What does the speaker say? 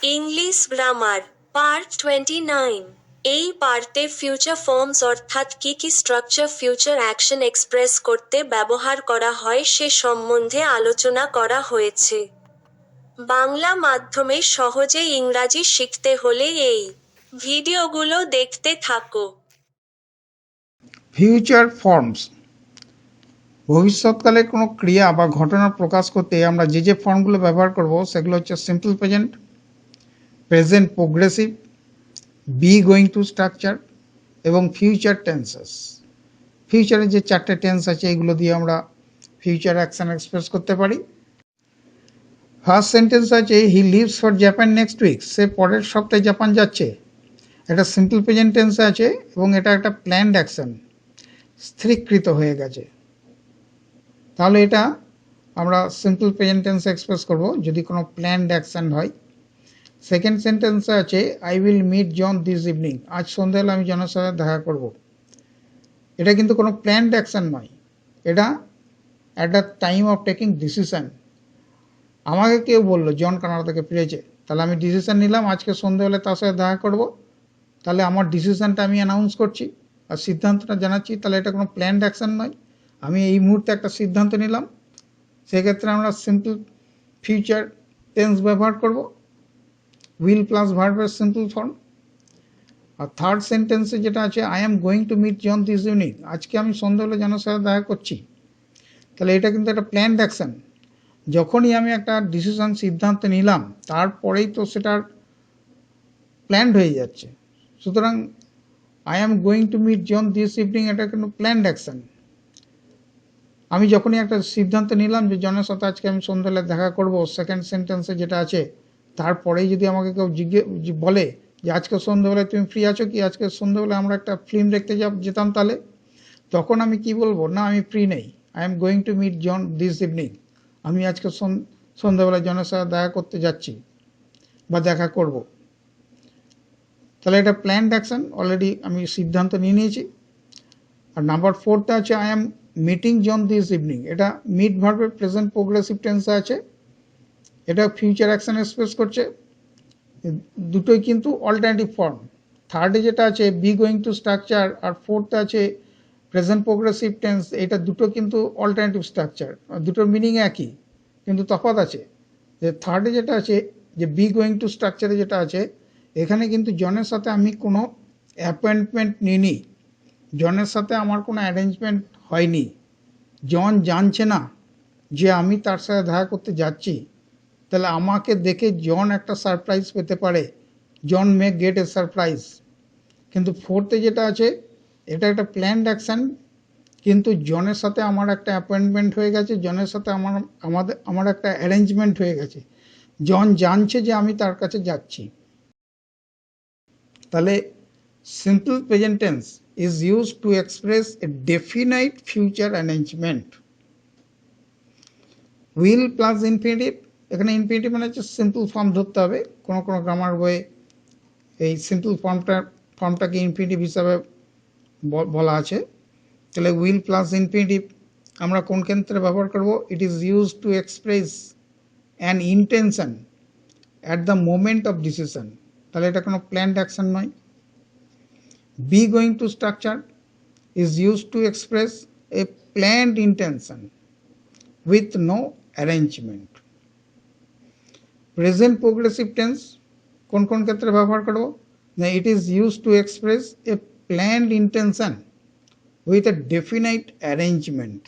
English grammar part 29। এই পার্টে future forms অর্থাৎ কি কি স্ট্রাকচার ফিউচার অ্যাকশন এক্সপ্রেস করতে ব্যবহার করা হয় সে সম্বন্ধে আলোচনা করা হয়েছে। বাংলা মাধ্যমে সহজে ইংরাজি শিখতে হলে এই ভিডিওগুলো দেখতে থাকো। ফিউচার ফর্মস ভবিষ্যৎকালে কোনো ক্রিয়া বা ঘটনা প্রকাশ করতে আমরা যে ফর্মগুলো ব্যবহার করব সেগুলো হচ্ছে simple present, present progressive, be going to structure এবং ফিউচার টেন্সেস। ফিউচারের যে চারটে টেন্স আছে এগুলো দিয়ে আমরা ফিউচার অ্যাকশন এক্সপ্রেস করতে পারি। ফার্স্ট সেন্টেন্স আছে he leaves for Japan next week, সে পরের সপ্তাহে জাপান যাচ্ছে। এটা সিম্পল প্রেজেন্ট টেন্সে আছে এবং এটা একটা প্ল্যান্ড অ্যাকশন, স্থিরীকৃত হয়ে গেছে। তাহলে এটা আমরা সিম্পল প্রেজেন্ট টেন্সে এক্সপ্রেস করব যদি কোনো প্ল্যান্ড অ্যাকশন হয়। সেকেন্ড সেন্টেন্সে আছে I will meet John this evening, আজ সন্ধ্যাবেলা আমি জনের সাথে দেখা করব। এটা কিন্তু কোনো প্ল্যান্ড অ্যাকশন নয়, এটা at the time of taking decision. আমাকে কেউ বললো জন কানাডা থেকে ফিরেছে, তাহলে আমি ডিসিশন নিলাম আজকে সন্ধ্যাবেলা তার সাথে দেখা করব। তাহলে আমার ডিসিশনটা আমি অ্যানাউন্স করছি আর সিদ্ধান্তটা জানাচ্ছি, তাহলে এটা কোনো প্ল্যান্ড অ্যাকশন নয়, আমি এই মুহূর্তে একটা সিদ্ধান্ত নিলাম। সেক্ষেত্রে আমরা সিম্পল ফিউচার টেন্স ব্যবহার করব, উইল প্লাস ভার্বের সিম্পল ফর্ম। আর থার্ড সেন্টেন্সে যেটা আছে I am going to meet John this evening, আজকে আমি সন্ধ্যাবেলা জনের সাথে দেখা করছি। তাহলে এটা কিন্তু একটা প্ল্যান্ড অ্যাকশন। যখনই আমি একটা ডিসিশন সিদ্ধান্ত নিলাম তারপরেই তো সেটার প্ল্যান্ড হয়ে যাচ্ছে। সুতরাং I am going to meet John this evening এটা কিন্তু প্ল্যান্ড অ্যাকশন। আমি যখনই একটা সিদ্ধান্ত নিলাম যে জনের সাথে আজকে আমি সন্ধ্যাবেলা দেখা করব, সেকেন্ড সেন্টেন্সে যেটা আছে তারপরেই যদি আমাকে কেউ বলে যে আজকে সন্ধ্যাবেলায় তুমি ফ্রি আছো কি, আজকে সন্ধ্যাবেলায় আমরা একটা ফিল্ম দেখতে যেতাম, তাহলে তখন আমি কি বলবো, না আমি ফ্রি নেই, I am going to meet John this evening, আমি আজকে সন্ধ্যাবেলায় জনের সাথে দেখা করতে যাচ্ছি বা দেখা করব। তাহলে এটা প্ল্যান্ড অ্যাকশন, অলরেডি আমি সিদ্ধান্ত নিয়ে নিয়েছি। আর নাম্বার ফোরটা আছে I am meeting John this evening, এটা মিট ভার্বের প্রেজেন্ট প্রোগ্রেসিভ টেন্সে আছে, এটা ফিউচার অ্যাকশন এক্সপ্রেস করছে। দুটোই কিন্তু অল্টারনেটিভ ফর্ম। থার্ডে যেটা আছে বি গোয়িং টু স্ট্রাকচার আর ফোর্থে আছে প্রেজেন্ট প্রোগ্রেসিভ টেন্স, এটা দুটো কিন্তু অল্টারনেটিভ স্ট্রাকচার, দুটোর মিনিং একই কিন্তু তফাৎ আছে। যে থার্ডে যেটা আছে যে বি গোয়িং টু স্ট্রাকচারে যেটা আছে এখানে কিন্তু জনের সাথে আমি কোনো অ্যাপয়েন্টমেন্ট নিইনি, জনের সাথে আমার কোনো অ্যারেঞ্জমেন্ট হয়নি, জন জানছে না যে আমি তার সাথে দেখা করতে যাচ্ছি। তাহলে আমাকে দেখে জন একটা সারপ্রাইজ পেতে পারে, জন মে গেট এ সারপ্রাইজ। কিন্তু ফোর্থে যেটা আছে এটা একটা প্ল্যান্ড অ্যাকশন, কিন্তু জনের সাথে আমার একটা অ্যাপয়েন্টমেন্ট হয়ে গেছে, জনের সাথে আমার একটা অ্যারেঞ্জমেন্ট হয়ে গেছে, জন জানছে যে আমি তার কাছে যাচ্ছি। তাহলে simple present tense is used to express a definite future arrangement. will plus infinitive, এখানে ইনফিনিটিভ মানে হচ্ছে সিম্পল ফর্ম ধরতে হবে, কোনো কোনো গ্রামার বইয়ে এই সিম্পল ফর্মটাকে ইনফিনিটিভ হিসাবে বলা আছে। তাহলে উইল প্লাস ইনফিনিটিভ আমরা কোন ক্ষেত্রে ব্যবহার করব, it is use to express an intention at the moment of decision, তাহলে এটা কোনো প্ল্যান্ড অ্যাকশন নয়। Be going to structure is used to express a planned intention with no arrangement. Present progressive tense কোন কোন ক্ষেত্রে ব্যবহার করব, না it is used to express a planned intention with a definite arrangement.